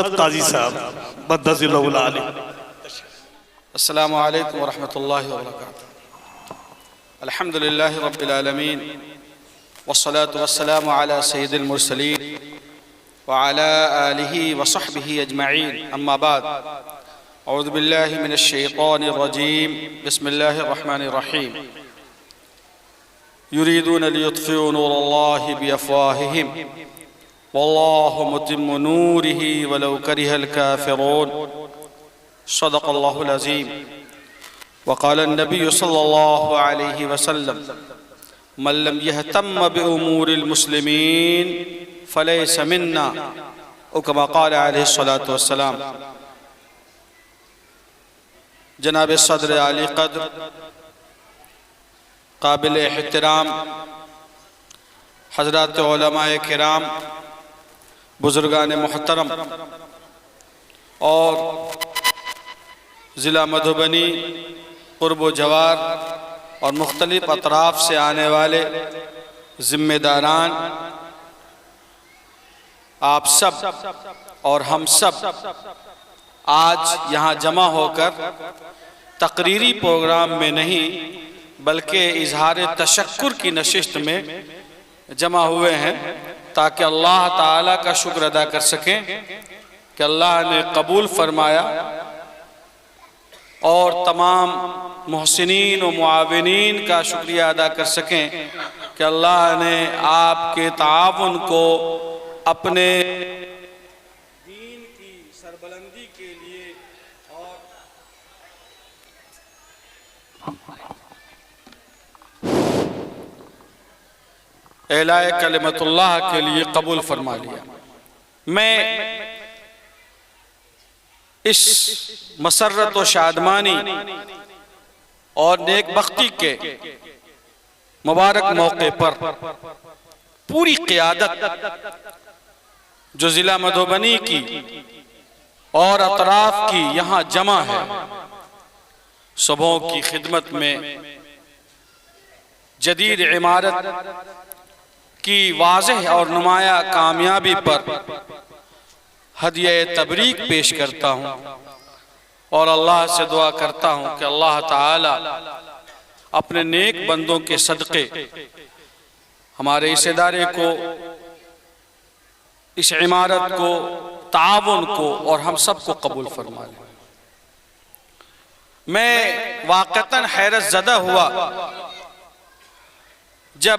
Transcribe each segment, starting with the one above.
حضرت قاضی صاحب مدد اللہ العالی۔ السلام علیکم ورحمۃ اللہ وبرکاتہ۔ الحمدللہ رب العالمین والصلاة والسلام علی سید المرسلین وعلی آلہ وصحبہ اجمعین، اما بعد، اعوذ باللہ من الشیطان الرجیم، بسم اللہ الرحمن الرحیم۔ یریدون لیطفئوا نور اللہ بافواہہم واللہ متم نورہ ولو کرہ الکافرون، صدق اللہ العظیم۔ وقال النبی صلی اللہ علیہ وسلم من لم يهتم بأمور المسلمین فلیس منا، او کما قال علیہ السلام۔ جناب صدر عالی قدر، قابل احترام حضرات علماء کرام، بزرگان محترم اور ضلع مدھوبنی قرب و جوار اور مختلف اطراف سے آنے والے ذمہ داران، آپ سب اور ہم سب آج یہاں جمع ہو کر تقریری پروگرام میں نہیں بلکہ اظہار تشکر کی نشست میں جمع ہوئے ہیں تاکہ اللہ تعالیٰ کا شکر ادا کر سکیں کہ اللہ نے قبول فرمایا، اور تمام محسنین و معاونین کا شکریہ ادا کر سکیں کہ اللہ نے آپ کے تعاون کو اپنے دین کی سربلندی کے لیے اور اعلاء کلمت اللہ کے لیے قبول فرما لیا۔ میں اس مسرت و شادمانی اور نیک بختی کے مبارک موقع پر پوری قیادت جو ضلع مدھوبنی کی اور اطراف کی یہاں جمع ہے، سبوں کی خدمت میں جدید عمارت کی واضح اور نمایاں کامیابی پر ہدیہ تبریک پیش کرتا ہوں اور اللہ سے دعا کرتا ہوں کہ اللہ تعالی اپنے نیک بندوں کے صدقے ہمارے اس ادارے کو، اس عمارت کو، تعاون کو اور ہم سب کو قبول فرما لے۔ میں واقعتاً حیرت زدہ ہوا جب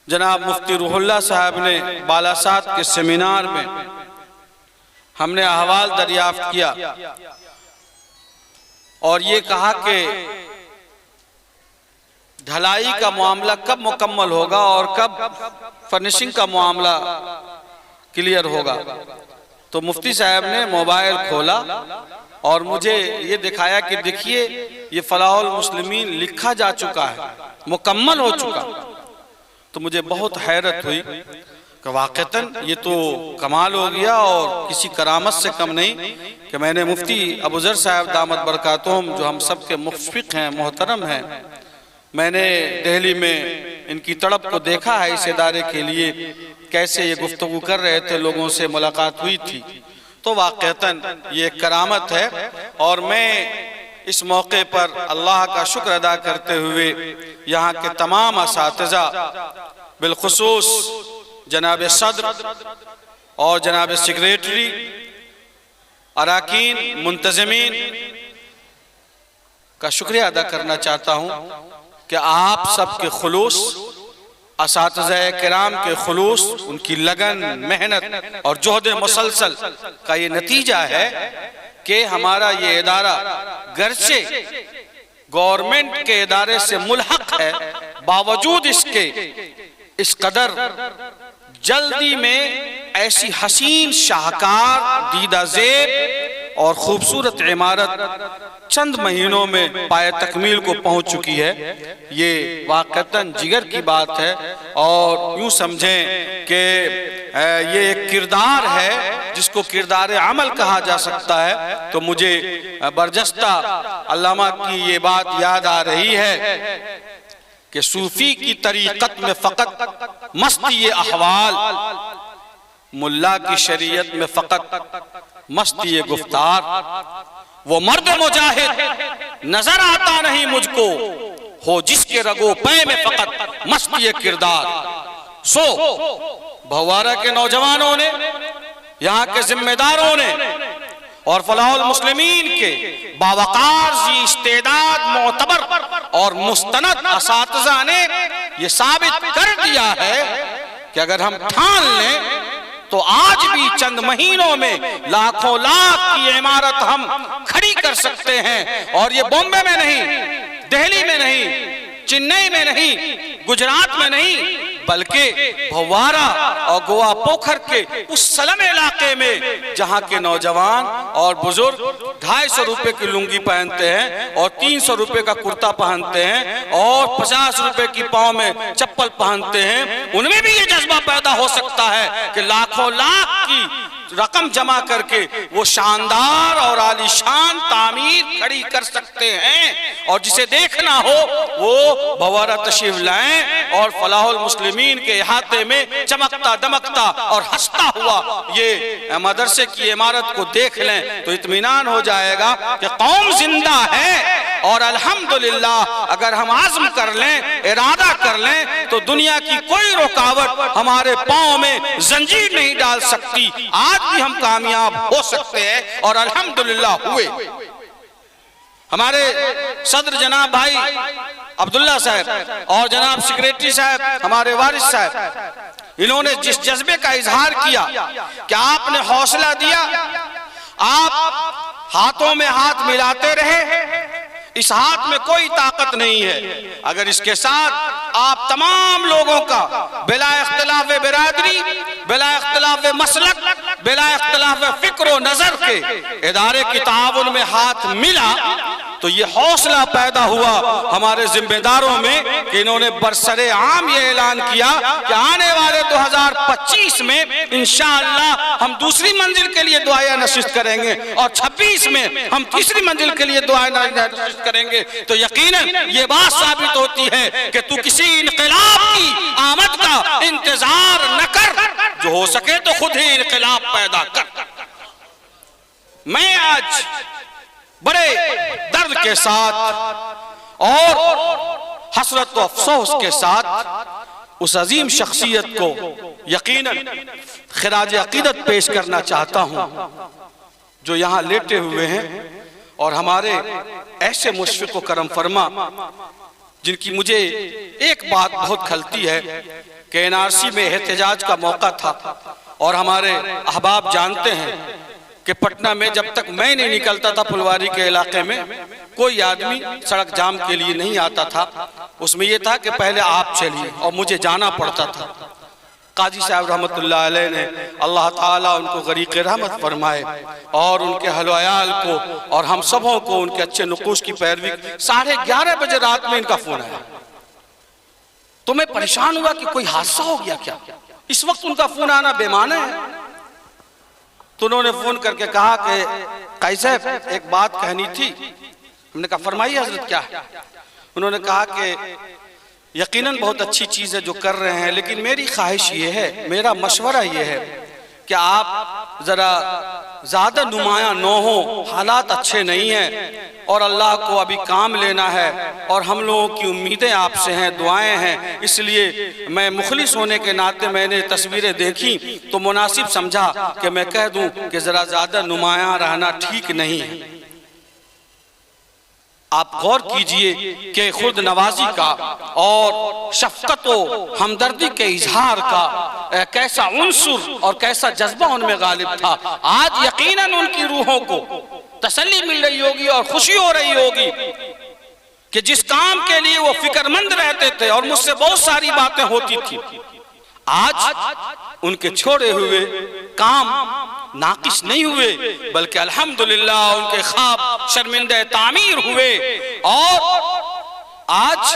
جناب مفتی روح اللہ صاحب نے بالاسات کے سیمینار میں ہم نے احوال دریافت کیا اور یہ کہا کہ ڈھلائی کا معاملہ کب مکمل ہوگا اور کب فرنشنگ کا معاملہ کلیئر ہوگا۔ تو مفتی صاحب نے موبائل کھولا اور مجھے یہ دکھایا کہ دیکھیے یہ فلاح المسلمین لکھا جا چکا ہے، مکمل ہو چکا۔ تو مجھے بہت حیرت ہوئی کہ واقعتاً یہ تو کمال ہو گیا اور کسی کرامت سے کم نہیں کہ میں نے مفتی ابو ذر صاحب دامت برکاتہم جو ہم سب کے مشفق ہیں، محترم ہیں، میں نے دہلی میں ان کی تڑپ کو دیکھا ہے اس ادارے کے لیے، کیسے یہ گفتگو کر رہے تھے، لوگوں سے ملاقات ہوئی تھی۔ تو واقعتاً یہ ایک کرامت ہے، اور میں اس موقع پر اللہ کا شکر ادا کرتے ہوئے یہاں کے تمام اساتذہ، بالخصوص جناب صدر اور جناب سیکریٹری، اراکین، منتظمین کا شکریہ ادا کرنا چاہتا ہوں کہ آپ سب کے خلوص، اساتذہ کرام کے خلوص، ان کی لگن، محنت اور جہد مسلسل کا یہ نتیجہ ہے کہ ہمارا یہ ادارہ گرچہ گورنمنٹ کے ادارے سے ملحق ہے، باوجود اس کے اس قدر جلدی میں ایسی حسین شاہکار، دیدہ زیب اور خوبصورت عمارت چند مہینوں میں پائے تکمیل کو پہنچ چکی ہے۔ یہ واقعتاً جگر کی بات ہے، اور یوں سمجھیں کہ یہ ایک کردار ہے جس کو کردار عمل کہا جا سکتا ہے۔ تو مجھے برجستہ علامہ کی یہ بات یاد آ رہی ہے کہ صوفی کی طریقت میں فقط مستی احوال ملا کی شریعت میں فقط مستی گفتار، وہ مرد مجاہد نظر آتا نہیں مجھ کو، ہو جس کے رگو پے میں فقط مستی کردار۔ سو بھوارہ کے نوجوانوں نے، یہاں کے ذمہ داروں نے اور فلاح المسلمین کے باوقار ذی استعداد معتبر اور مستند اساتذہ نے یہ ثابت کر دیا ہے کہ اگر ہم ٹھان لیں تو آج بھی چند مہینوں میں لاکھوں لاکھ کی عمارت ہم کھڑی کر سکتے ہیں، اور یہ بامبے میں نہیں، دہلی میں نہیں، چنئی میں نہیں، گجرات میں نہیں، بلکہ بھوارہ اور گوا پوکھر کے اس سلم علاقے میں جہاں کے نوجوان اور بزرگ 250 روپے کی لنگی پہنتے ہیں اور 300 روپے کا کرتا پہنتے ہیں اور 50 روپے کی پاؤں میں چپل پہنتے ہیں، ان میں بھی یہ جذبہ پیدا ہو سکتا ہے کہ لاکھوں لاکھ کی رقم جمع کر کے وہ شاندار اور عالی شان تعمیر کھڑی کر سکتے ہیں، اور جسے دیکھنا ہو وہ بھوارہ تشریف لائیں اور فلاح المسلمین کے احاطے میں چمکتا دمکتا اور ہنستا ہوا یہ مدرسے کی عمارت کو دیکھ لیں تو اطمینان ہو جائے گا کہ قوم زندہ ہے، اور الحمدللہ اگر ہم عزم کر لیں، ارادہ کر لیں تو دنیا کی کوئی رکاوٹ ہمارے پاؤں میں زنجیر نہیں ڈال سکتی۔ آج بھی ہم کامیاب ہو سکتے ہیں اور الحمدللہ ہوئے۔ ہمارے صدر جناب بھائی عبداللہ صاحب اور جناب سیکریٹری صاحب ہمارے وارث صاحب، انہوں نے جس جذبے کا اظہار کیا کہ آپ نے حوصلہ دیا، آپ ہاتھوں میں ہاتھ ملاتے رہے، اس ہاتھ میں کوئی طاقت نہیں ہے، اگر اس کے ساتھ آپ تمام لوگوں کا بلا اختلاف برادری، بلا اختلاف مسلک، بلا اختلاف فکر و نظر کے ادارے کی تعاون میں ہاتھ ملا تو یہ حوصلہ پیدا ہوا ہمارے ذمہ داروں میں کہ انہوں نے برسر عام یہ اعلان کیا کہ آنے والے 2025 میں انشاءاللہ ہم دوسری منزل کے لیے دعائیں نشست کریں گے اور 26 میں ہم تیسری منزل کے لیے دعائیں نشست کریں گے۔ تو یقیناً یہ بات ثابت ہوتی ہے کہ تو کسی انقلاب کی آمد کا انتظار نہ کر، جو ہو سکے تو خود ہی انقلاب پیدا کر۔ میں آج بڑے درد کے ساتھ اور حسرت و افسوس کے ساتھ اس عظیم شخصیت کو یقیناً خراج عقیدت پیش کرنا چاہتا ہوں جو یہاں لیٹے ہوئے ہیں، اور ہمارے ایسے مشفق و کرم فرما جن کی مجھے ایک بات بہت کھلتی ہے کہ NRC میں احتجاج کا موقع تھا، اور ہمارے احباب جانتے ہیں کہ پٹنہ میں جب تک میں نہیں نکلتا تھا پھلواری کے علاقے میں کوئی آدمی سڑک جام کے لیے نہیں آتا تھا، اس میں یہ تھا کہ پہلے آپ چلیے اور مجھے جانا پڑتا تھا۔ قاضی صاحب رحمت اللہ علیہ نے اللہ تعالیٰ ان کو غریق رحمت فرمائے اور ان کے اہل و عیال کو اور ہم سبوں کو ان کے اچھے نقوش کی پیروی۔ 11:30 بجے رات میں ان کا فون آیا تو میں پریشان ہوا کہ کوئی حادثہ ہو گیا کیا، اس وقت ان کا فون آنا بے معنی ہے۔ تو انہوں نے فون کر کے کہا کہ قاضی صاحب ایک بات کہنی تھی۔ ہم نے کہا فرمائیے حضرت کیا ہے؟ انہوں نے کہا کہ یقیناً بہت اچھی چیز ہے جو کر رہے ہیں، لیکن میری خواہش یہ ہے، میرا مشورہ یہ ہے کہ آپ ذرا زیادہ نمایاں نہ ہوں، حالات اچھے نہیں ہیں اور اللہ کو ابھی کام لینا ہے اور ہم لوگوں کی امیدیں آپ سے ہیں، دعائیں ہیں، اس لیے میں مخلص ہونے کے ناطے میں نے تصویریں دیکھی تو مناسب سمجھا کہ میں کہہ دوں کہ ذرا زیادہ نمایاں رہنا ٹھیک نہیں ہے۔ آپ غور کیجئے کہ خود نوازی کا اور شفقت و ہمدردی کے اظہار کا کیسا عنصر اور کیسا جذبہ ان میں غالب تھا۔ آج یقیناً ان کی روحوں کو تسلی مل رہی ہوگی اور خوشی ہو رہی ہوگی کہ جس کام کے لیے وہ فکر مند رہتے تھے اور مجھ سے بہت ساری باتیں ہوتی تھی، آج ان کے چھوڑے ہوئے کام ناقص نہیں ہوئے بلکہ الحمدللہ ان کے خواب شرمندہ تعمیر ہوئے اور آج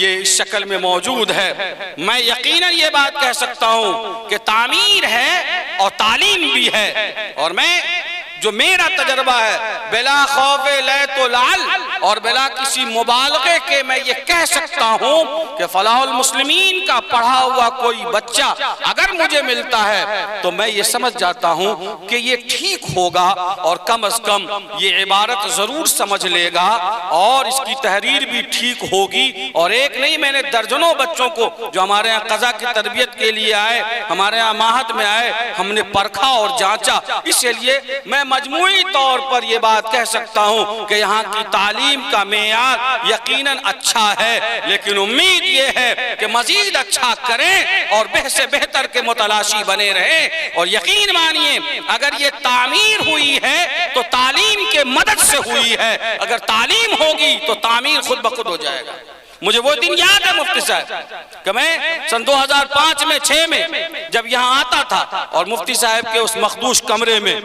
یہ اس شکل میں موجود ہے۔ میں یقیناً یہ بات کہہ سکتا ہوں کہ تعمیر ہے اور تعلیم بھی ہے، اور میں جو میرا تجربہ ہے، بلا خوف لیت و لعل اور بلا کسی مبالغے کے میں یہ کہہ سکتا ہوں کہ فلاح المسلمین کا پڑھا ہوا کوئی بچہ اگر مجھے ملتا ہے تو میں یہ سمجھ جاتا ہوں کہ یہ ٹھیک ہوگا اور کم از کم یہ عبارت ضرور سمجھ لے گا اور اس کی تحریر بھی ٹھیک ہوگی۔ اور ایک نہیں، میں نے درجنوں بچوں کو جو ہمارے یہاں قضا کی تربیت کے لیے آئے، ہمارے یہاں ماہد میں آئے، ہم نے پرکھا اور جانچا۔ اس لیے میں مجموعی طور پر یہ بات کہہ سکتا ہوں کہ یہاں کی تعلیم کا معیار یقیناً اچھا ہے، لیکن امید یہ ہے کہ مزید اچھا کریں اور سے بہتر کے متلاشی بنے رہیں۔ اور یقین مانیے اگر یہ تعمیر ہوئی ہے تو تعلیم کے مدد سے ہوئی ہے، اگر تعلیم ہوگی تو تعمیر خود بخود ہو جائے گا۔ مجھے وہ دن یاد ہے مفتی صاحب کہ میں سن 2005 میں 6 میں جب یہاں آتا تھا اور مفتی صاحب کے اس مخدوش کمرے میں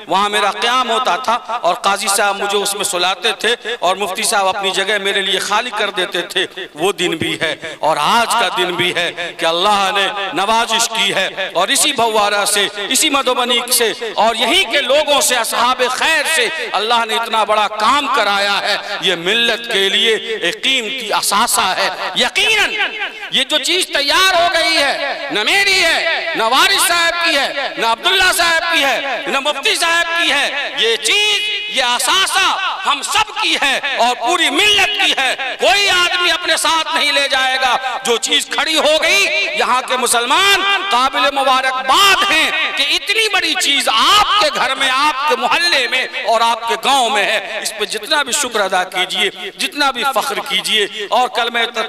وہاں میرا قیام ہوتا تھا اور قاضی صاحب مجھے اس میں سلاتے تھے اور مفتی صاحب اپنی جگہ میرے لیے خالی کر دیتے تھے۔ وہ دن بھی ہے اور آج کا دن بھی ہے کہ اللہ نے نوازش کی ہے اور اسی بھوارہ سے، اسی مدھوبنی سے اور یہیں کے لوگوں سے، اصحاب خیر سے اللہ نے اتنا بڑا کام کرایا ہے۔ یہ ملت کے لیے ایک قیمتی اثاثہ ہے۔ یقیناً یہ جو چیز تیار ہو گئی ہے نہ میری ہے، نہ وارث صاحب کی ہے، نہ عبداللہ صاحب کی ہے، نہ مفتی صاحب کی ہے، یہ چیز، یہ اثاثہ ہم سب کی ہے اور پوری ملت کی ہے۔ کوئی آدمی اپنے ساتھ نہیں لے جائے گا۔ جو چیز کھڑی ہو گئی، یہاں کے مسلمان قابل مبارکباد ہیں کہ اتنی بڑی چیز آپ کے گھر میں، آپ کے محلے میں اور آپ کے گاؤں میں ہے۔ اس پہ جتنا بھی شکر ادا کیجئے، جتنا بھی فخر کیجئے اور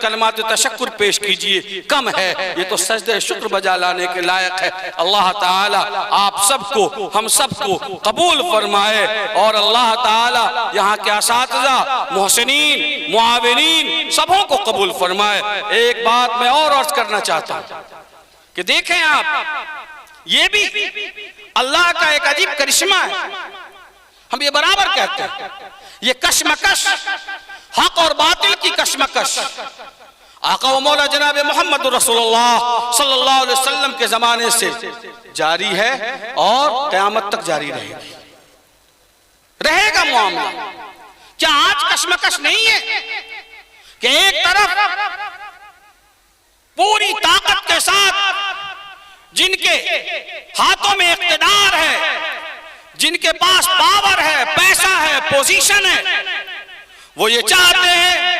کلمات تشکر پیش کیجئے کم ہے۔ یہ تو سجدہ شکر بجا لانے کے لائق ہے۔ اللہ تعالی آپ سب کو، ہم سب کو قبول فرمائے اور اللہ تعالی یہاں کے اساتذہ، محسنین، معاونین سبوں کو قبول فرمائے۔ ایک بات میں اور عرض کرنا چاہتا ہوں کہ دیکھیں آپ، یہ بھی اللہ کا ایک عجیب کرشمہ ہے۔ ہم یہ برابر کہتے ہیں، یہ کشمکش، حق اور باطل کی کشمکش آقا و مولا جناب محمد رسول اللہ صلی اللہ علیہ وسلم کے زمانے سے جاری ہے اور قیامت تک جاری رہے گی، رہے گا معاملہ۔ کیا آج کشمکش نہیں ہے کہ ایک طرف پوری طاقت کے ساتھ جن کے ہاتھوں میں اقتدار ہے، جن کے پاس پاور ہے، پیسہ ہے، پوزیشن ہے، وہ یہ چاہتے ہیں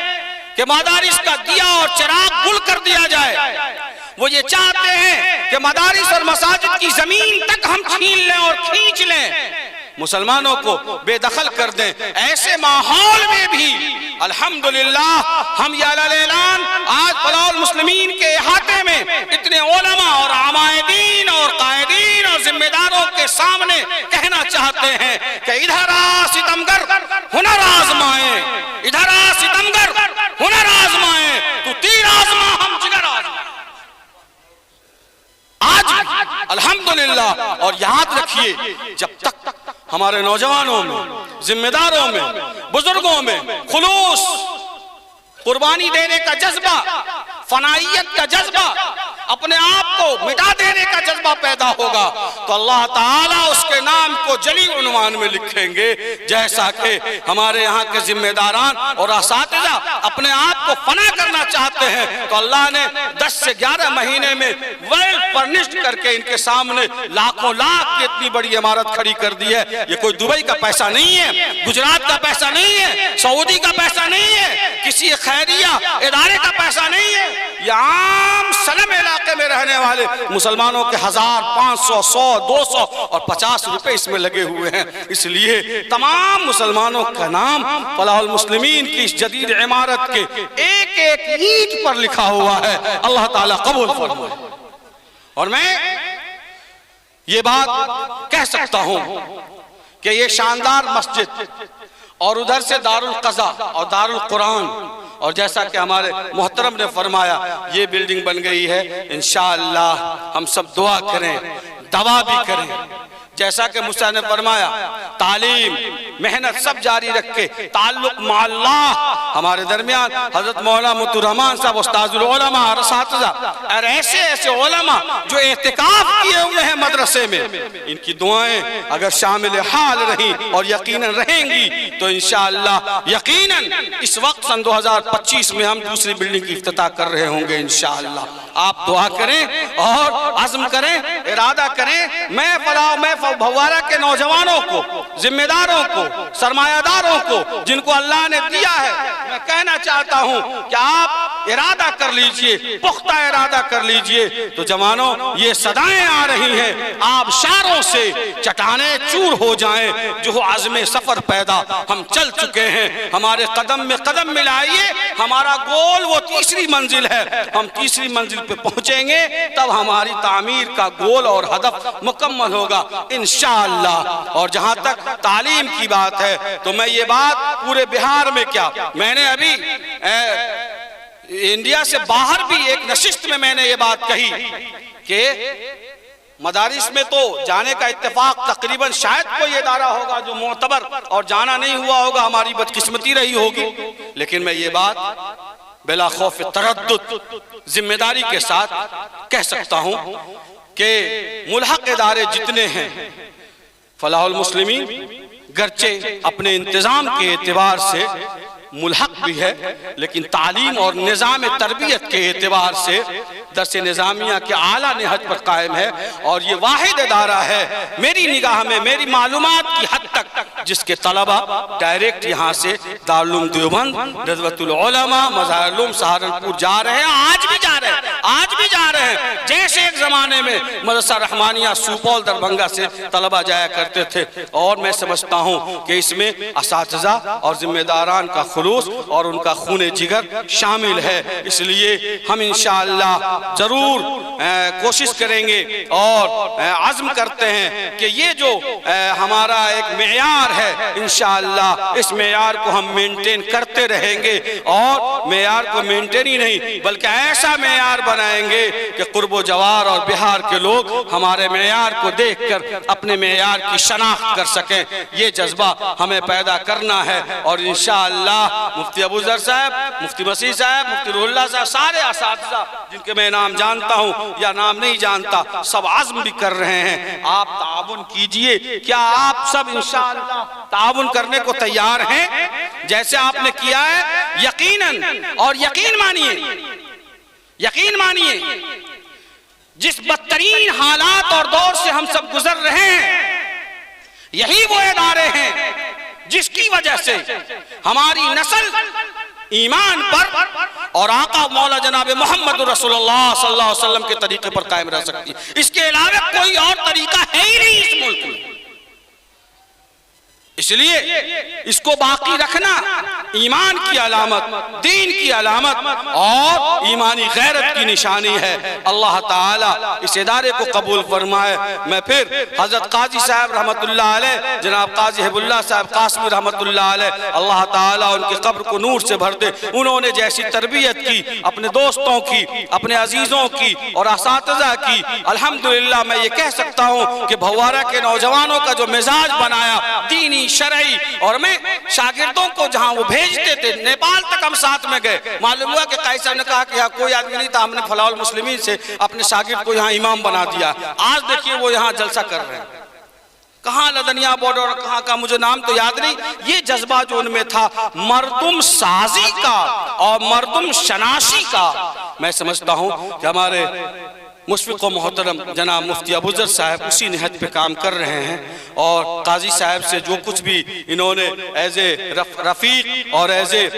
کہ مدارس کا دیا اور چراغ گل کر دیا جائے، وہ یہ چاہتے ہیں کہ مدارس اور مساجد کی زمین تک ہم چھین لیں اور کھینچ لیں، مسلمانوں کو بے دخل کر دیں۔ ایسے ماحول میں بھی الحمدللہ ہم یا اعلان آج فلاح المسلمین کے احاطے میں اتنے علماء اور عمائدین اور قائدین اور ذمہ داروں کے سامنے کہنا چاہتے ہیں کہ ادھر آ ستمگر ہنر آزمائیں، ادھر آ ستمگر ہنر آزمائیں، تو تیر آزما ہم جگر آزمائیں۔ آج الحمدللہ اور یاد رکھیے جب تک ہمارے نوجوانوں میں، ذمہ داروں میں، بزرگوں میں خلوص، قربانی دینے کا جذبہ، فنائیت کا جذبہ، اپنے آپ کو مٹا دینے کا جذبہ پیدا ہوگا تو اللہ تعالیٰ اس کے نام کو جلی عنوان میں لکھیں گے۔ جیسا کہ ہمارے یہاں کے ذمہ داران اور اساتذہ اپنے آپ کو فنا کرنا چاہتے ہیں تو اللہ نے 10 سے 11 مہینے میں ویل فرنشڈ کر کے ان کے سامنے لاکھوں لاکھ کی اتنی بڑی عمارت کھڑی کر دی ہے۔ یہ کوئی دبئی کا پیسہ نہیں ہے، گجرات کا پیسہ نہیں ہے، سعودی کا پیسہ نہیں ہے، کسی خیریہ ادارے کا پیسہ نہیں ہے، یہ عام سلم علاقے میں رہنے والے مسلمانوں کے 1000، 500، 100، 200 اور 50 روپے اس میں لگے ہوئے ہیں۔ اس لیے تمام مسلمانوں کا نام فلاح المسلمین کی اس جدید عمارت کے ایک ایک اینٹ پر لکھا ہوا ہے۔ اللہ تعالیٰ قبول فرمائے۔ اور میں یہ بات کہہ سکتا ہوں کہ یہ شاندار مسجد اور ادھر سے دار القضا اور دار القرآن اور جیسا کہ ہمارے محترم نے فرمایا یہ بلڈنگ بن گئی ہے، انشاءاللہ ہم سب دعا کریں، دعا بھی کریں، جیسا کہ مجھ سے نے فرمایا تعلیم محنت سب جاری رکھے، تعلق مع اللہ ہمارے درمیان حضرت مولانا مطیع الرحمان صاحب استاذ العلماء اور اساتذہ اور ایسے ایسے علماء جو اعتکاف کیے ہوئے ہیں مدرسے میں، ان کی دعائیں اگر شامل حال رہیں اور یقیناً رہیں گی تو انشاءاللہ یقیناً اس وقت سن 2025 میں ہم دوسری بلڈنگ کی افتتاح کر رہے ہوں گے انشاءاللہ۔ آپ دعا کریں اور عزم کریں، ارادہ کریں۔ میں بھوارہ کے نوجوانوں کو، ذمہ داروں کو، سرمایہ داروں کو جن کو اللہ نے دیا ہے، میں کہنا چاہتا ہوں کہ آپ ارادہ کر لیجئے، پختہ ارادہ کر لیجئے تو جوانوں یہ صدائیں آ رہی ہیں، آبشاروں سے چٹانیں چور ہو جائیں، جو عزم سفر پیدا ہم چل چکے ہیں، ہمارے قدم میں قدم ملائیے، ہمارا گول وہ تیسری منزل ہے، ہم تیسری منزل پہ پہنچیں گے تب ہماری تعمیر کا گول اور ہدف مکمل ہوگا انشاءاللہ۔ اور جہاں تک تعلیم کی بات ہے تو میں یہ بات پورے بہار میں کیا، میں نے ابھی انڈیا سے باہر بھی ایک نشست میں نے یہ بات کہی کہ مدارس میں تو جانے کا اتفاق تقریباً شاید کوئی ادارہ ہوگا جو معتبر اور جانا نہیں ہوا ہوگا، ہماری بدقسمتی رہی ہوگی، لیکن میں یہ بات بلا خوف تردد ذمہ داری کے ساتھ کہہ سکتا ہوں کہ ملحق ادارے جتنے ہیں فلاح المسلمین گرچہ اپنے انتظام کے اعتبار سے ملحق بھی ہے، لیکن تعلیم اور نظام تربیت کے اعتبار سے درس نظامیہ کے اعلیٰ نہج پر قائم ہے، اور یہ واحد ادارہ ہے میری نگاہ میں، میری معلومات کی حد تک، جس کے طلبہ ڈائریکٹ یہاں سے دارالعلوم دیوبند، ندوۃ العلماء، مظاہر العلوم سہارنپور جا رہے ہیں، آج بھی جا رہے ہیں، آج بھی جا رہے ہیں، جیسے ایک زمانے میں مدرسہ رحمانیہ سپول دربھنگہ سے طلبہ جایا کرتے تھے۔ اور میں سمجھتا ہوں کہ اس میں اساتذہ اور ذمہ داران کا خلوص اور ان کا خون جگر شامل ہے، اس لیے ہم انشاءاللہ ضرور کوشش کریں گے اور عزم کرتے ہیں کہ یہ جو ہمارا ایک معیار ہے انشاءاللہ اس معیار کو ہم مینٹین کرتے رہیں گے، اور معیار کو مینٹین ہی نہیں بلکہ ایسا معیار بنائیں گے کہ قرب و جوار اور بہار کے لوگ ہمارے معیار کو دیکھ کر اپنے معیار کی شناخت کر سکیں۔ یہ جذبہ ہمیں پیدا کرنا ہے، اور انشاءاللہ مفتی ابو ذر صاحب، مفتی مسیح صاحب، مفتی روح اللہ صاحب، سارے اساتذہ جن کے میں نام جانتا ہوں یا نام نہیں جانتا، سب عزم بھی کر رہے ہیں۔ آپ تعاون کیجئے، کیا آپ سب انشاءاللہ تعاون کرنے کو تیار ہیں جیسے آپ نے کیا ہے؟ یقیناً، اور یقین مانیے، یقین مانیے جس بدترین حالات اور دور سے ہم سب گزر رہے ہیں، یہی وہ ادارے ہیں جس کی وجہ سے ہماری نسل ایمان پر اور آقا مولا جناب محمد رسول اللہ صلی اللہ علیہ وسلم کے طریقے پر قائم رہ سکتی ہے۔ اس کے علاوہ کوئی اور طریقہ ہے ہی نہیں اس ملک میں، اس لیے اس کو باقی رکھنا ایمان کی علامت، دین کی علامت اور ایمانی غیرت کی نشانی ہے۔ اللہ تعالیٰ اس ادارے کو قبول فرمائے۔ میں پھر حضرت قاضی صاحب رحمت اللہ علیہ، جناب قاضی حب اللہ صاحب قاسمی رحمت اللہ علیہ، اللہ تعالیٰ ان کے قبر کو نور سے بھر دے۔ انہوں نے جیسی تربیت کی اپنے دوستوں کی، اپنے عزیزوں کی اور اساتذہ کی، الحمدللہ میں یہ کہہ سکتا ہوں کہ بھوارہ کے نوجوانوں کا جو مزاج بنایا دینی شرعی، اور میں شاگردوں کو جہاں وہ بھیجتے تھے، نیپال تک ہم ساتھ میں گئے، معلوم ہوا کہ قائد صاحب نے کہا کہ یہاں کوئی آدمی نہیں تھا، ہم نے فلاح المسلمین سے اپنے شاگرد کو یہاں امام بنا دیا۔ آج دیکھیے وہ یہاں جلسہ کر رہے ہیں، کہاں لدنیا بورڈ اور کہاں کا مجھے نام تو یاد نہیں۔ یہ جذبہ جو ان میں تھا مردم سازی کا اور مردم شناسی کا، میں سمجھتا ہوں کہ ہمارے مشفق و محترم جناب مفتی ابو ذر صاحب اسی نہج پہ کام کر رہے ہیں، اور قاضی صاحب سے جو کچھ بھی انہوں نے ایز اے رفیق اور ایز اے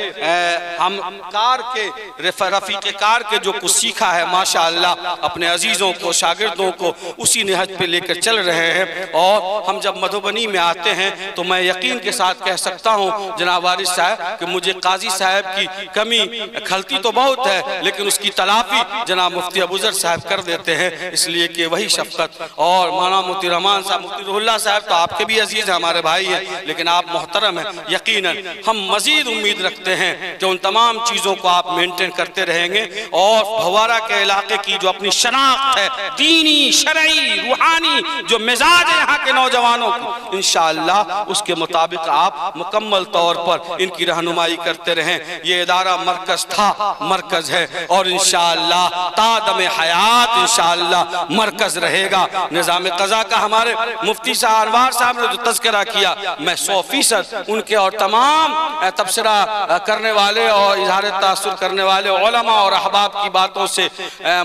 رفیق کار کے جو کچھ سیکھا ہے ماشاءاللہ اپنے عزیزوں کو، شاگردوں کو اسی نہج پہ لے کر چل رہے ہیں۔ اور ہم جب مدھوبنی میں آتے ہیں تو میں یقین کے ساتھ کہہ سکتا ہوں جناب وارث صاحب کہ مجھے قاضی صاحب کی کمی کھلتی تو بہت ہے، لیکن اس کی تلافی جناب مفتی ابو ذر صاحب کر دیتے دیتے ہیں، اس لیے کہ وہی شفقت. اور مولانا مفتی رحمان صاحب، مفتی روح اللہ صاحب تو آپ کے بھی عزیز ہیں، ہمارے بھائی ہیں، لیکن آپ محترم ہیں. یقیناً ہم مزید امید رکھتے ہیں کہ ان تمام چیزوں کو آپ مینٹین کرتے رہیں گے، اور بھوارہ کے علاقے کی جو اپنی شناخت ہے، دینی، شرعی، روحانی جو مزاج ہے یہاں کے نوجوانوں کی، انشاءاللہ اس کے مطابق آپ مکمل طور پر ان کی رہنمائی کرتے رہیں. یہ ادارہ مرکز تھا، مرکز ہے، اور انشاءاللہ تا دم حیات انشاءاللہ مرکز رہے گا. نظام قضا کا ہمارے مفتی صاحب انوار صاحب نے جو تذکرہ کیا، میں 100% ان کے اور تمام تبصرہ کرنے والے اور اظہار تاثر کرنے والے علماء اور احباب کی باتوں سے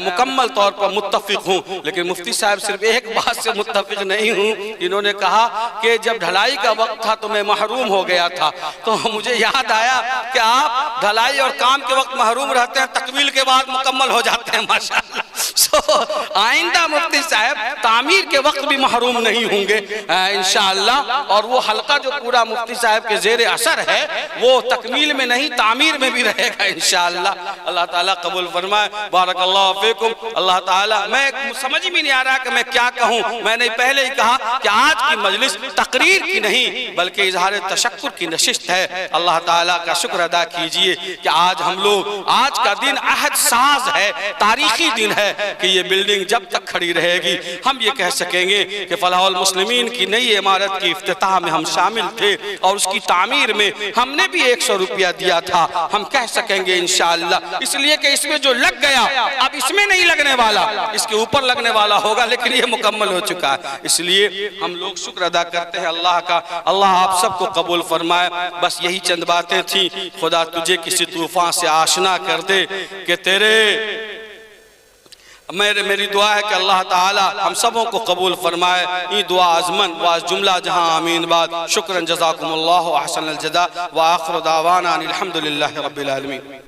مکمل طور پر متفق ہوں. لیکن مفتی صاحب صرف ایک بات سے متفق نہیں ہوں. انہوں نے کہا کہ جب ڈھلائی کا وقت تھا تو میں محروم ہو گیا تھا. تو مجھے یاد آیا کہ آپ ڈھلائی اور کام کے وقت محروم رہتے ہیں، تکمیل کے بعد مکمل ہو جاتے ہیں ماشاءاللہ. آئندہ مفتی صاحب تعمیر کے وقت بھی محروم نہیں ہوں گے انشاءاللہ. اور وہ حلقہ جو پورا مفتی صاحب کے زیر اثر ہے وہ تکمیل میں نہیں تعمیر میں بھی رہے گا انشاءاللہ. اللہ تعالیٰ قبول فرمائے. بارک اللہ فیکم. اللہ تعالیٰ، میں سمجھ بھی نہیں آ رہا کہ میں کیا کہوں. میں نے پہلے ہی کہا کہ آج کی مجلس تقریر کی نہیں بلکہ اظہار تشکر کی نشست ہے. اللہ تعالیٰ کا شکر ادا کیجئے کہ آج ہم لوگ، آج کا دن عہد ساز ہے، تاریخی دن ہے کہ یہ بلڈنگ جب تک کھڑی رہے گی ہم یہ کہہ سکیں گے کہ فلاح المسلمین کی نئی عمارت کی افتتاح میں ہم شامل تھے، اور اس کی تعمیر میں ہم نے بھی 100 روپیہ دیا تھا. ہم کہہ سکیں گے انشاءاللہ، اس لیے کہ اس میں جو لگ گیا اب اس میں نہیں لگنے والا، اس کے اوپر لگنے والا ہوگا، لیکن یہ مکمل ہو چکا ہے. اس لیے ہم لوگ شکر ادا کرتے ہیں اللہ کا. اللہ آپ سب کو قبول فرمائے. بس یہی چند باتیں تھیں. خدا تجھے کسی طوفان سے آشنا کر دے کہ میری دعا ہے کہ اللہ تعالی ہم سبوں کو قبول فرمائے. یہ دعا ازمن واز جملہ جہاں آمین بعد. شکرا جزاکم اللہ احسن الجزاء، وآخر دعوانا الحمدللہ رب العالمین.